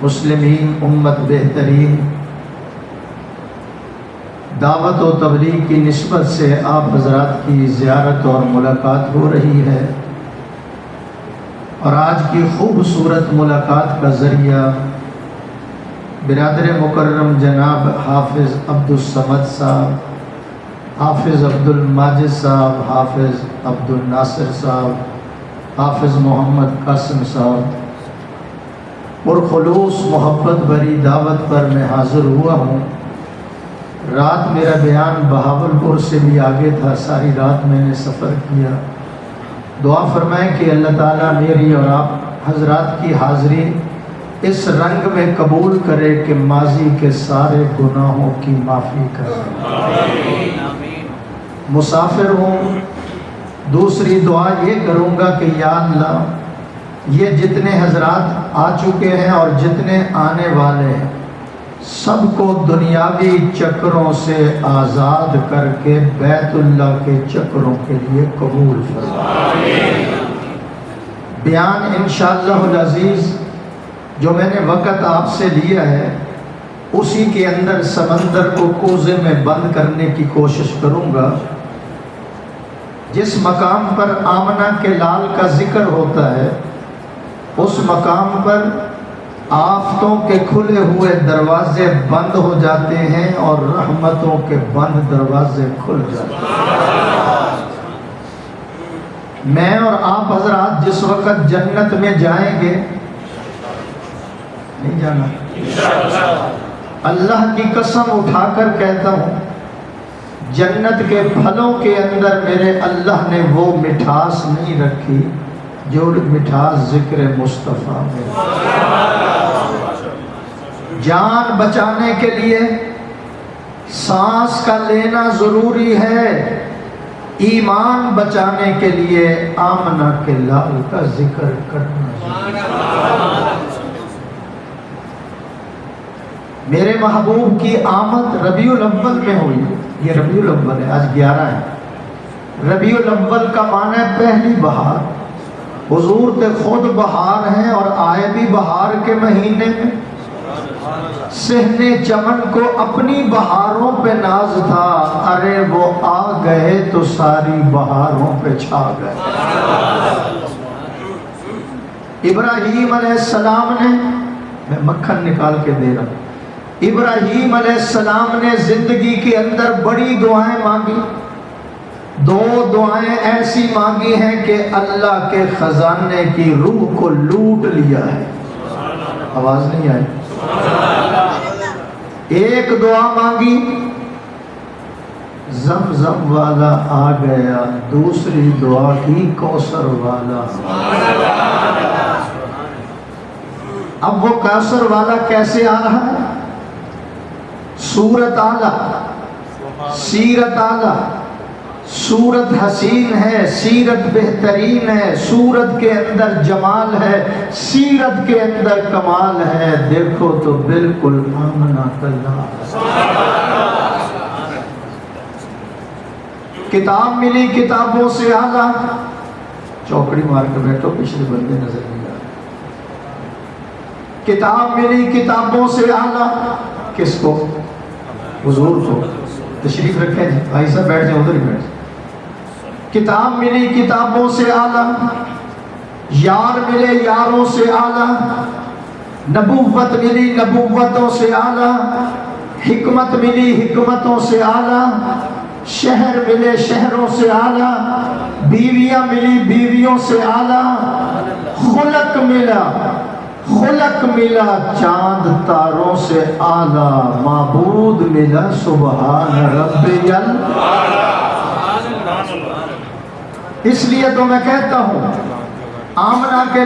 مسلمین امت بہترین دعوت و تبلیغ کی نسبت سے آپ حضرات کی زیارت اور ملاقات ہو رہی ہے، اور آج کی خوبصورت ملاقات کا ذریعہ برادر مکرم جناب حافظ عبدالصمد صاحب، حافظ عبدالماجد صاحب، حافظ عبدالناصر صاحب، حافظ محمد قاسم صاحب پرخلوص محبت بھری دعوت پر میں حاضر ہوا ہوں۔ رات میرا بیان بہاولپور سے بھی آگے تھا، ساری رات میں نے سفر کیا۔ دعا فرمائیں کہ اللہ تعالیٰ میری اور آپ حضرات کی حاضری اس رنگ میں قبول کرے کہ ماضی کے سارے گناہوں کی معافی کرے۔ مسافر ہوں، دوسری دعا یہ کروں گا کہ یا اللہ یہ جتنے حضرات آ چکے ہیں اور جتنے آنے والے ہیں سب کو دنیاوی چکروں سے آزاد کر کے بیت اللہ کے چکروں کے لیے قبول فرمائے۔ بیان انشاءاللہ العزیز جو میں نے وقت آپ سے لیا ہے اسی کے اندر سمندر کو کوزے میں بند کرنے کی کوشش کروں گا۔ جس مقام پر آمنہ کے لال کا ذکر ہوتا ہے اس مقام پر آفتوں کے کھلے ہوئے دروازے بند ہو جاتے ہیں اور رحمتوں کے بند دروازے کھل جاتے ہیں۔ میں اور آپ حضرات جس وقت جنت میں جائیں گے، نہیں جانا، اللہ کی قسم اٹھا کر کہتا ہوں جنت کے پھلوں کے اندر میرے اللہ نے وہ مٹھاس نہیں رکھی جو مٹھاس ذکر مصطفیٰ میں۔ جان بچانے کے لیے سانس کا لینا ضروری ہے، ایمان بچانے کے لیے آمنہ کے لال کا ذکر کرنا ضروری ہے۔ میرے محبوب کی آمد ربیع الاول میں ہوئی، یہ ربیع الاول ہے، آج 11 ہے۔ ربیع الاول کا معنی ہے پہلی بہار۔ حضور تے خود بہار ہیں اور آئے بھی بہار کے مہینے میں۔ صحن چمن کو اپنی بہاروں پہ ناز تھا، ارے وہ آ گئے تو ساری بہاروں پہ چھا گئے۔ ابراہیم علیہ السلام نے، میں مکھن نکال کے دے رہا ہوں، ابراہیم علیہ السلام نے زندگی کے اندر بڑی دعائیں مانگی۔ دو دعائیں ایسی مانگی ہیں کہ اللہ کے خزانے کی روح کو لوٹ لیا ہے۔ آواز نہیں آئی؟ ایک دعا مانگی زمزم والا آ گیا، دوسری دعا کی کوثر والا۔ اب وہ کوثر والا کیسے آ رہا ہے؟ صورت اعلیٰ، سیرت اعلیٰ، صورت حسین ہے، سیرت بہترین ہے، صورت کے اندر جمال ہے، سیرت کے اندر کمال ہے، دیکھو تو بالکل آمنہ اللہ۔ کتاب ملی کتابوں سے اعلیٰ، چوکڑی مار کے بیٹھو پچھلے بندے نظر نہیں آ رہے۔ کتاب ملی کتابوں سے اعلیٰ، کس کو؟ حضور کو۔ تشریف رکھیں جی، بھائی صاحب بیٹھ جائیں، ادھر ہی بیٹھ جائیں۔ کتاب ملی کتابوں سے اعلیٰ، یار ملے یاروں سے اعلیٰ، نبوت ملی نبوتوں سے اعلیٰ، حکمت ملی حکمتوں سے اعلیٰ، شہر ملے شہروں سے اعلیٰ، بیویاں ملی بیویوں سے اعلیٰ، خلق ملا چاند تاروں سے اعلیٰ، معبود ملا سبحان ربی الاعلیٰ۔ اس لیے تو میں کہتا ہوں آمنہ کے